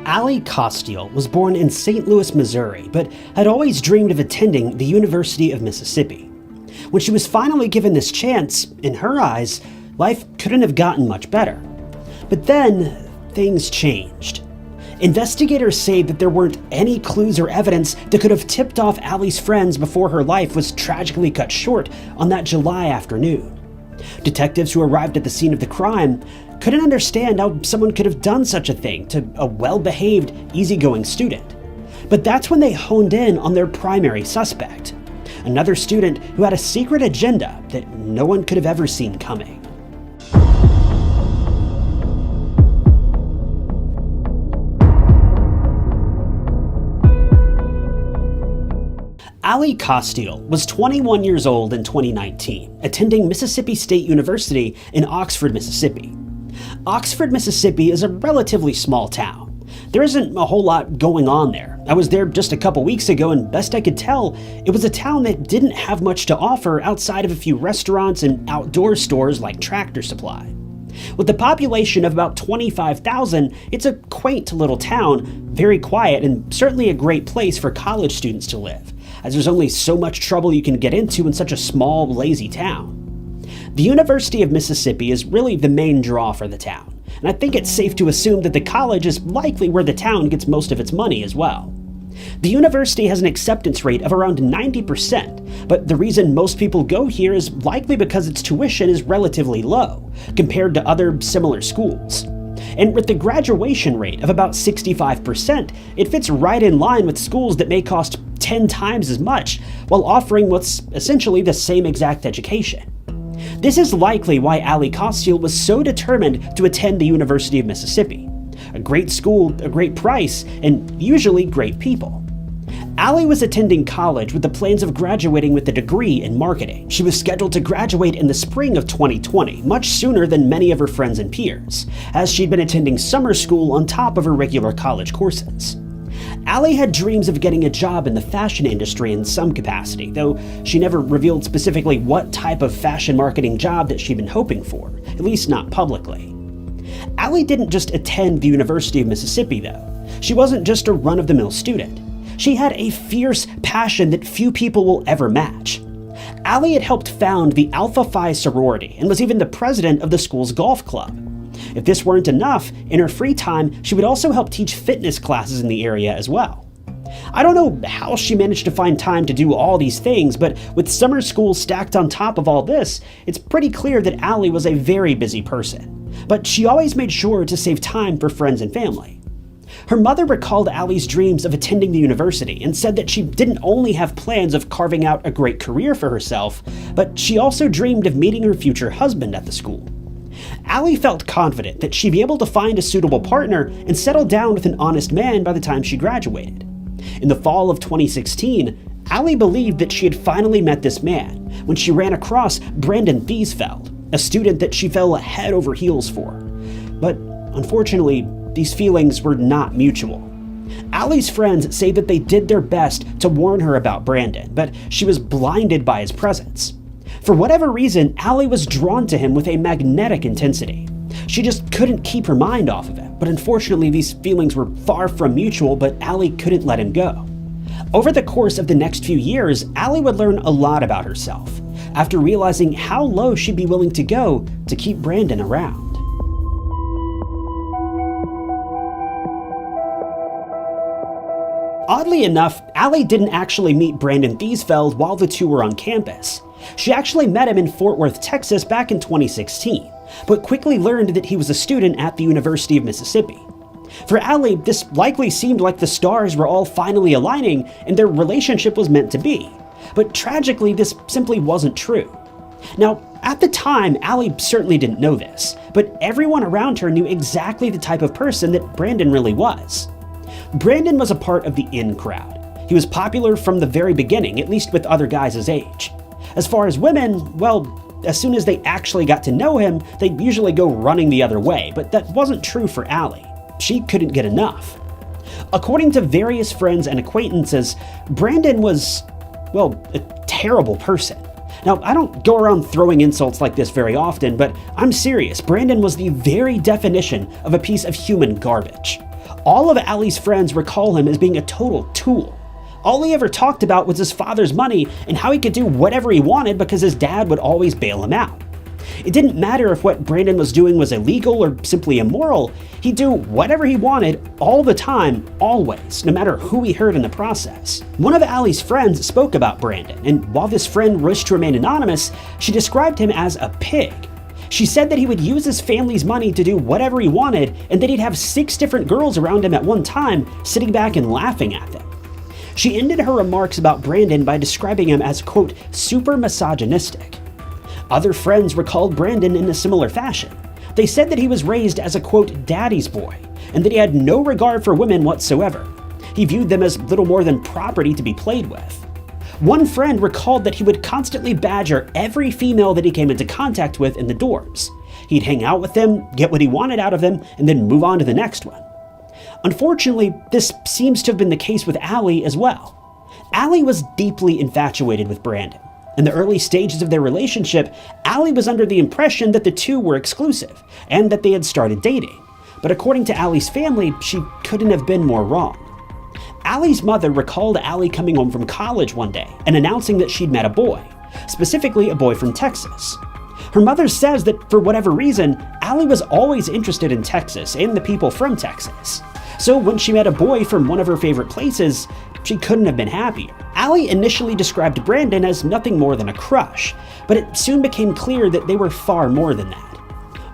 Ally Kostial was born in St. Louis, Missouri, but had always dreamed of attending the University of Mississippi. When she was finally given this chance, in her eyes, life couldn't have gotten much better. But then, things changed. Investigators say that there weren't any clues or evidence that could have tipped off Ally's friends before her life was tragically cut short on that July afternoon. Detectives who arrived at the scene of the crime couldn't understand how someone could have done such a thing to a well-behaved, easygoing student. But that's when they honed in on their primary suspect, another student who had a secret agenda that no one could have ever seen coming. Ally Kostial was 21 years old in 2019, attending Mississippi State University in Oxford, Mississippi. Oxford, Mississippi is a relatively small town. There isn't a whole lot going on there. I was there just a couple weeks ago, and best I could tell, it was a town that didn't have much to offer outside of a few restaurants and outdoor stores like Tractor Supply. With a population of about 25,000, it's a quaint little town, very quiet, and certainly a great place for college students to live, as there's only so much trouble you can get into in such a small, lazy town. The University of Mississippi is really the main draw for the town, and I think it's safe to assume that the college is likely where the town gets most of its money as well. The university has an acceptance rate of around 90%, but the reason most people go here is likely because its tuition is relatively low, compared to other similar schools. And with the graduation rate of about 65%, it fits right in line with schools that may cost 10 times as much, while offering what's essentially the same exact education. This is likely why Ally Kostial was so determined to attend the University of Mississippi. A great school, a great price, and usually great people. Ally was attending college with the plans of graduating with a degree in marketing. She was scheduled to graduate in the spring of 2020, much sooner than many of her friends and peers, as she'd been attending summer school on top of her regular college courses. Ally had dreams of getting a job in the fashion industry in some capacity, though she never revealed specifically what type of fashion marketing job that she'd been hoping for, at least not publicly. Ally didn't just attend the University of Mississippi, though. She wasn't just a run-of-the-mill student. She had a fierce passion that few people will ever match. Ally had helped found the Alpha Phi sorority and was even the president of the school's golf club. If this weren't enough, in her free time, she would also help teach fitness classes in the area as well. I don't know how she managed to find time to do all these things, but with summer school stacked on top of all this, it's pretty clear that Ally was a very busy person. But she always made sure to save time for friends and family. Her mother recalled Ally's dreams of attending the university and said that she didn't only have plans of carving out a great career for herself, but she also dreamed of meeting her future husband at the school. Ally felt confident that she'd be able to find a suitable partner and settle down with an honest man by the time she graduated. In the fall of 2016, Ally believed that she had finally met this man when she ran across Brandon Thiesfeld, a student that she fell head over heels for. But unfortunately, these feelings were not mutual. Ally's friends say that they did their best to warn her about Brandon, but she was blinded by his presence. For whatever reason, Ally was drawn to him with a magnetic intensity. She just couldn't keep her mind off of him, but unfortunately these feelings were far from mutual, but Ally couldn't let him go. Over the course of the next few years, Ally would learn a lot about herself, after realizing how low she'd be willing to go to keep Brandon around. Oddly enough, Ally didn't actually meet Brandon Thiesfeld while the two were on campus. She actually met him in Fort Worth, Texas back in 2016, but quickly learned that he was a student at the University of Mississippi. For Ally, this likely seemed like the stars were all finally aligning and their relationship was meant to be. But tragically, this simply wasn't true. Now, at the time, Ally certainly didn't know this, but everyone around her knew exactly the type of person that Brandon really was. Brandon was a part of the in crowd. He was popular from the very beginning, at least with other guys his age. As far as women, well, as soon as they actually got to know him, they'd usually go running the other way, but that wasn't true for Ally. She couldn't get enough. According to various friends and acquaintances, Brandon was, well, a terrible person. Now, I don't go around throwing insults like this very often, but I'm serious. Brandon was the very definition of a piece of human garbage. All of Ally's friends recall him as being a total tool. All he ever talked about was his father's money and how he could do whatever he wanted because his dad would always bail him out. It didn't matter if what Brandon was doing was illegal or simply immoral, he'd do whatever he wanted all the time, always, no matter who he hurt in the process. One of Ally's friends spoke about Brandon, and while this friend wished to remain anonymous, she described him as a pig. She said that he would use his family's money to do whatever he wanted, and that he'd have 6 different girls around him at one time, sitting back and laughing at them. She ended her remarks about Brandon by describing him as, quote, super misogynistic. Other friends recalled Brandon in a similar fashion. They said that he was raised as a, quote, daddy's boy, and that he had no regard for women whatsoever. He viewed them as little more than property to be played with. One friend recalled that he would constantly badger every female that he came into contact with in the dorms. He'd hang out with them, get what he wanted out of them, and then move on to the next one. Unfortunately, this seems to have been the case with Ally as well. Ally was deeply infatuated with Brandon. In the early stages of their relationship, Ally was under the impression that the two were exclusive, and that they had started dating. But according to Ally's family, she couldn't have been more wrong. Ally's mother recalled Ally coming home from college one day and announcing that she'd met a boy, specifically a boy from Texas. Her mother says that for whatever reason, Ally was always interested in Texas and the people from Texas. So when she met a boy from one of her favorite places, she couldn't have been happier. Ally initially described Brandon as nothing more than a crush, but it soon became clear that they were far more than that.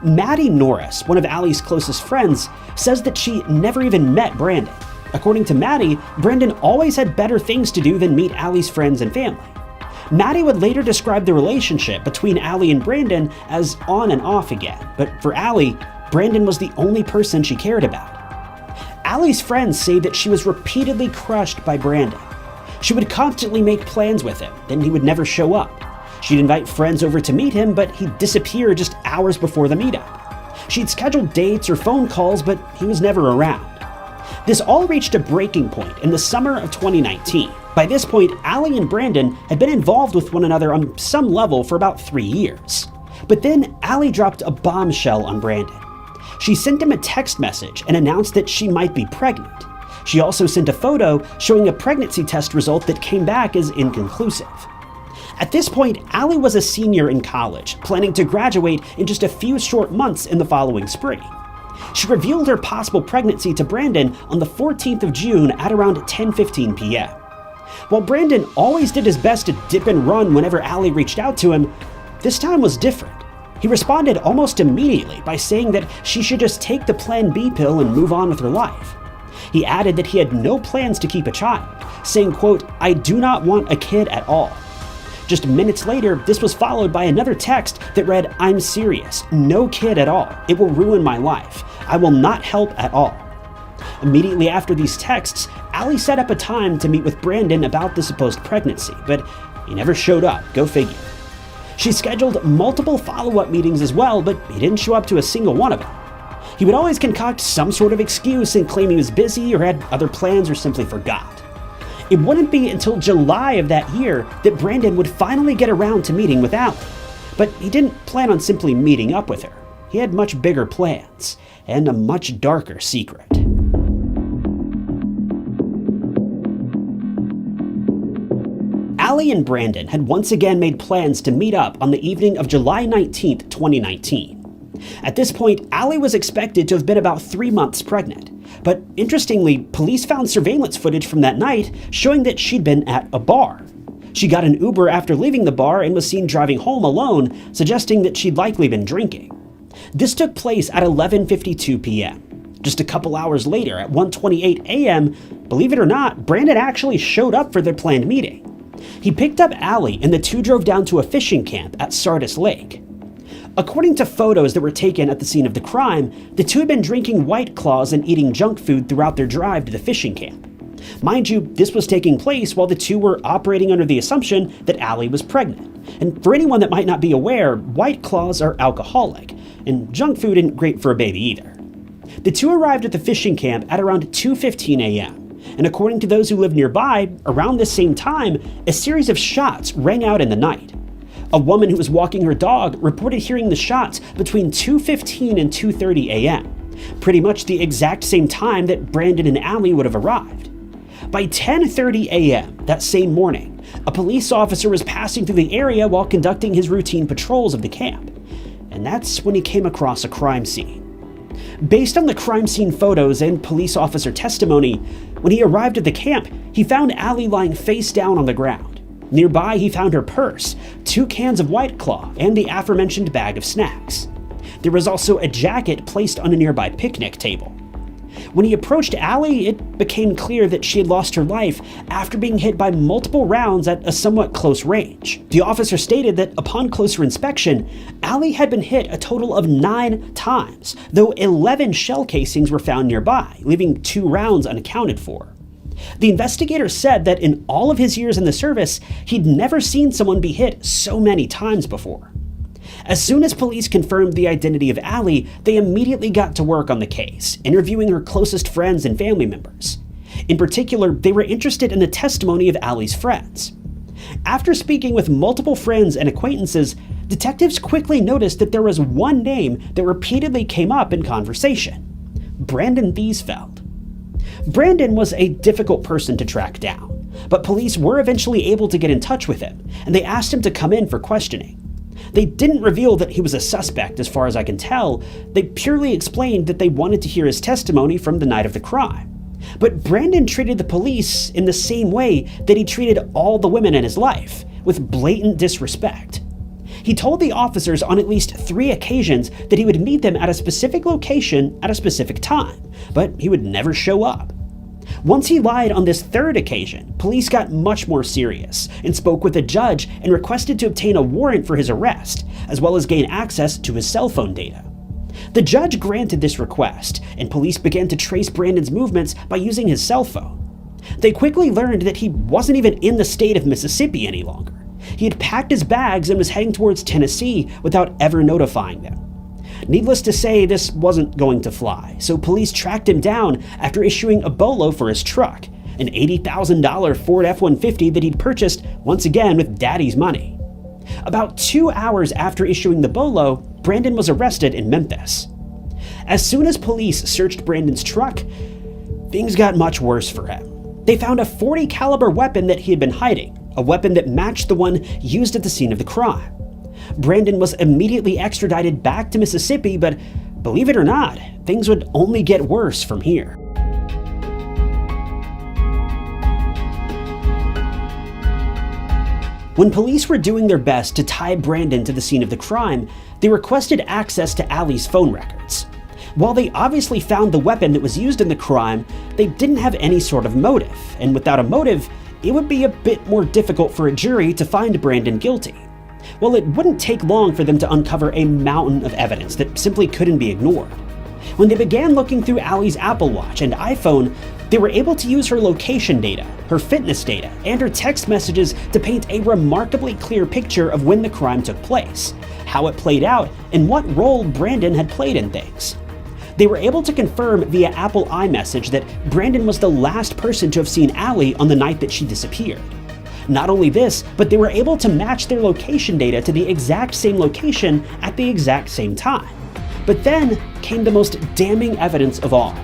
Maddie Norris, one of Ally's closest friends, says that she never even met Brandon. According to Maddie, Brandon always had better things to do than meet Ally's friends and family. Maddie would later describe the relationship between Ally and Brandon as on and off again, but for Ally, Brandon was the only person she cared about. Ally's friends say that she was repeatedly crushed by Brandon. She would constantly make plans with him, then he would never show up. She'd invite friends over to meet him, but he'd disappear just hours before the meetup. She'd scheduled dates or phone calls, but he was never around. This all reached a breaking point in the summer of 2019. By this point, Ally and Brandon had been involved with one another on some level for about 3 years. But then Ally dropped a bombshell on Brandon. She sent him a text message and announced that she might be pregnant. She also sent a photo showing a pregnancy test result that came back as inconclusive. At this point, Ally was a senior in college, planning to graduate in just a few short months in the following spring. She revealed her possible pregnancy to Brandon on the 14th of June at around 10:15 p.m. While Brandon always did his best to dip and run whenever Ally reached out to him, this time was different. He responded almost immediately by saying that she should just take the Plan B pill and move on with her life. He added that he had no plans to keep a child, saying, quote, "I do not want a kid at all." Just minutes later, this was followed by another text that read, "I'm serious, no kid at all. It will ruin my life. I will not help at all." Immediately after these texts, Ally set up a time to meet with Brandon about the supposed pregnancy, but he never showed up, go figure. She scheduled multiple follow-up meetings as well, but he didn't show up to a single one of them. He would always concoct some sort of excuse and claim he was busy or had other plans or simply forgot. It wouldn't be until July of that year that Brandon would finally get around to meeting with Ally. But he didn't plan on simply meeting up with her. He had much bigger plans, and a much darker secret. Ally and Brandon had once again made plans to meet up on the evening of July 19th, 2019. At this point, Ally was expected to have been about 3 months pregnant. But interestingly, police found surveillance footage from that night showing that she'd been at a bar. She got an Uber after leaving the bar and was seen driving home alone, suggesting that she'd likely been drinking. This took place at 11:52 p.m. Just a couple hours later, at 1:28 a.m., believe it or not, Brandon actually showed up for their planned meeting. He picked up Ally and the two drove down to a fishing camp at Sardis Lake. According to photos that were taken at the scene of the crime, the two had been drinking White Claws and eating junk food throughout their drive to the fishing camp. Mind you, this was taking place while the two were operating under the assumption that Ally was pregnant. And for anyone that might not be aware, White Claws are alcoholic, and junk food isn't great for a baby either. The two arrived at the fishing camp at around 2:15 a.m. And according to those who lived nearby, around this same time, a series of shots rang out in the night. A woman who was walking her dog reported hearing the shots between 2:15 and 2:30 a.m., pretty much the exact same time that Brandon and Ally would have arrived. By 10:30 a.m. that same morning, a police officer was passing through the area while conducting his routine patrols of the camp, and that's when he came across a crime scene. Based on the crime scene photos and police officer testimony, when he arrived at the camp, he found Ally lying face down on the ground. Nearby, he found her purse, 2 cans of White Claw, and the aforementioned bag of snacks. There was also a jacket placed on a nearby picnic table. When he approached Ally, it became clear that she had lost her life after being hit by multiple rounds at a somewhat close range. The officer stated that upon closer inspection, Ally had been hit a total of 9 times, though 11 shell casings were found nearby, leaving 2 rounds unaccounted for. The investigator said that in all of his years in the service, he'd never seen someone be hit so many times before. As soon as police confirmed the identity of Ally, they immediately got to work on the case, interviewing her closest friends and family members. In particular, they were interested in the testimony of Ally's friends. After speaking with multiple friends and acquaintances, detectives quickly noticed that there was one name that repeatedly came up in conversation: Brandon Thiesfeld. Brandon was a difficult person to track down, but police were eventually able to get in touch with him, and they asked him to come in for questioning. They didn't reveal that he was a suspect as far as I can tell. They purely explained that they wanted to hear his testimony from the night of the crime. But Brandon treated the police in the same way that he treated all the women in his life, with blatant disrespect. He told the officers on at least 3 occasions that he would meet them at a specific location at a specific time, but he would never show up. Once he lied on this 3rd occasion, police got much more serious and spoke with a judge and requested to obtain a warrant for his arrest, as well as gain access to his cell phone data. The judge granted this request, and police began to trace Brandon's movements by using his cell phone. They quickly learned that he wasn't even in the state of Mississippi any longer. He had packed his bags and was heading towards Tennessee without ever notifying them. Needless to say, this wasn't going to fly, so police tracked him down after issuing a bolo for his truck, an $80,000 Ford F-150 that he'd purchased once again with daddy's money. About 2 hours after issuing the bolo, Brandon was arrested in Memphis. As soon as police searched Brandon's truck, things got much worse for him. They found a .40 caliber weapon that he had been hiding, a weapon that matched the one used at the scene of the crime. Brandon was immediately extradited back to Mississippi, but believe it or not, things would only get worse from here. When police were doing their best to tie Brandon to the scene of the crime, they requested access to Ally's phone records. While they obviously found the weapon that was used in the crime, they didn't have any sort of motive, and without a motive, it would be a bit more difficult for a jury to find Brandon guilty. Well, it wouldn't take long for them to uncover a mountain of evidence that simply couldn't be ignored. When they began looking through Ally's Apple Watch and iPhone, they were able to use her location data, her fitness data, and her text messages to paint a remarkably clear picture of when the crime took place, how it played out, and what role Brandon had played in things. They were able to confirm via Apple iMessage that Brandon was the last person to have seen Ally on the night that she disappeared. Not only this, but they were able to match their location data to the exact same location at the exact same time. But then came the most damning evidence of all.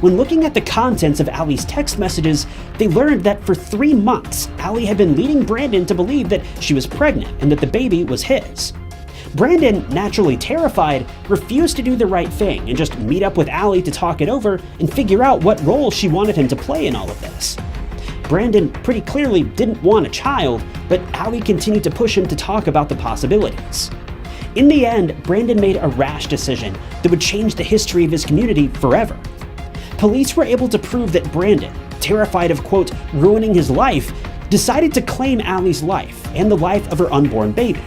When looking at the contents of Ally's text messages, they learned that for 3 months, Ally had been leading Brandon to believe that she was pregnant and that the baby was his. Brandon, naturally terrified, refused to do the right thing and just meet up with Ally to talk it over and figure out what role she wanted him to play in all of this. Brandon pretty clearly didn't want a child, but Ally continued to push him to talk about the possibilities. In the end, Brandon made a rash decision that would change the history of his community forever. Police were able to prove that Brandon, terrified of, quote, ruining his life, decided to claim Ally's life and the life of her unborn baby.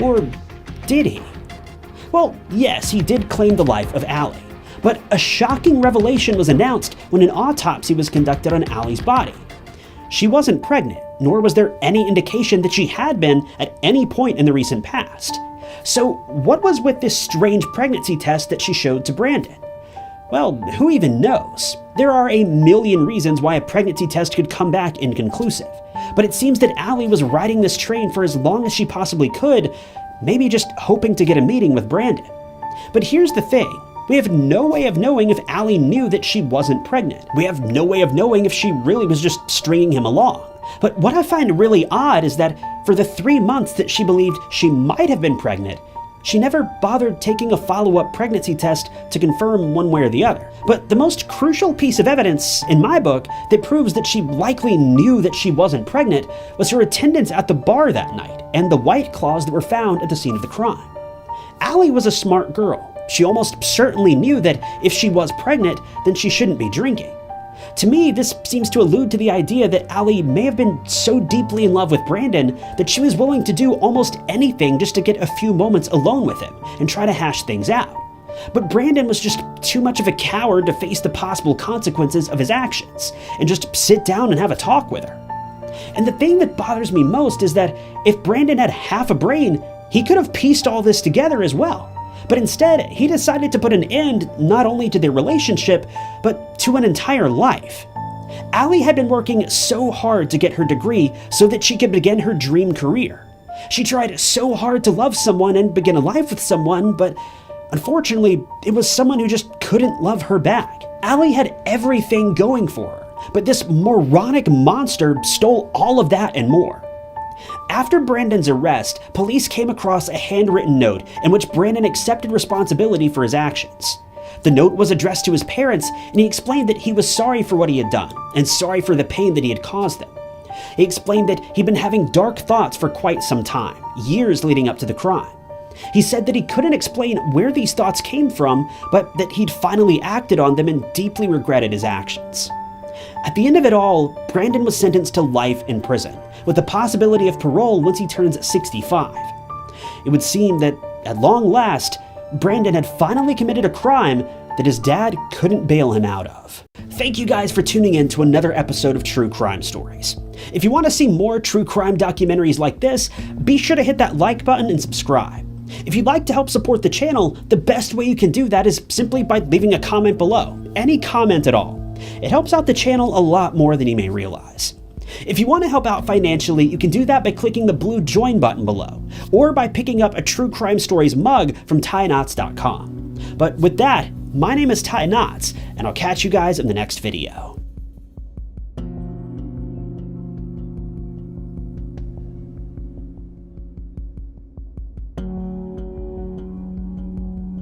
Or did he? Well, yes, he did claim the life of Ally, but a shocking revelation was announced when an autopsy was conducted on Ally's body. She wasn't pregnant, nor was there any indication that she had been at any point in the recent past. So what was with this strange pregnancy test that she showed to Brandon? Well, who even knows? There are a million reasons why a pregnancy test could come back inconclusive, but it seems that Ally was riding this train for as long as she possibly could, maybe just hoping to get a meeting with Brandon. But here's the thing, We have no way of knowing if Ally knew that she wasn't pregnant. We have no way of knowing if she really was just stringing him along. But what I find really odd is that for the 3 months that she believed she might have been pregnant, she never bothered taking a follow-up pregnancy test to confirm one way or the other. But the most crucial piece of evidence in my book that proves that she likely knew that she wasn't pregnant was her attendance at the bar that night and the white claws that were found at the scene of the crime. Ally was a smart girl. She almost certainly knew that if she was pregnant, then she shouldn't be drinking. To me, this seems to allude to the idea that Ally may have been so deeply in love with Brandon that she was willing to do almost anything just to get a few moments alone with him and try to hash things out. But Brandon was just too much of a coward to face the possible consequences of his actions and just sit down and have a talk with her. And the thing that bothers me most is that if Brandon had half a brain, he could have pieced all this together as well. But instead, he decided to put an end not only to their relationship, but to an entire life. Ally had been working so hard to get her degree so that she could begin her dream career. She tried so hard to love someone and begin a life with someone, but unfortunately, it was someone who just couldn't love her back. Ally had everything going for her, but this moronic monster stole all of that and more. After Brandon's arrest, police came across a handwritten note in which Brandon accepted responsibility for his actions. The note was addressed to his parents, and he explained that he was sorry for what he had done and sorry for the pain that he had caused them. He explained that he'd been having dark thoughts for quite some time, years leading up to the crime. He said that he couldn't explain where these thoughts came from, but that he'd finally acted on them and deeply regretted his actions. At the end of it all, Brandon was sentenced to life in prison, with the possibility of parole once he turns 65. It would seem that, at long last, Brandon had finally committed a crime that his dad couldn't bail him out of. Thank you guys for tuning in to another episode of True Crime Stories. If you want to see more true crime documentaries like this, be sure to hit that like button and subscribe. If you'd like to help support the channel, the best way you can do that is simply by leaving a comment below. Any comment at all. It helps out the channel a lot more than you may realize. If you want to help out financially, you can do that by clicking the blue join button below, or by picking up a True Crime Stories mug from TyKnots.com. But with that, my name is Ty Knots, and I'll catch you guys in the next video.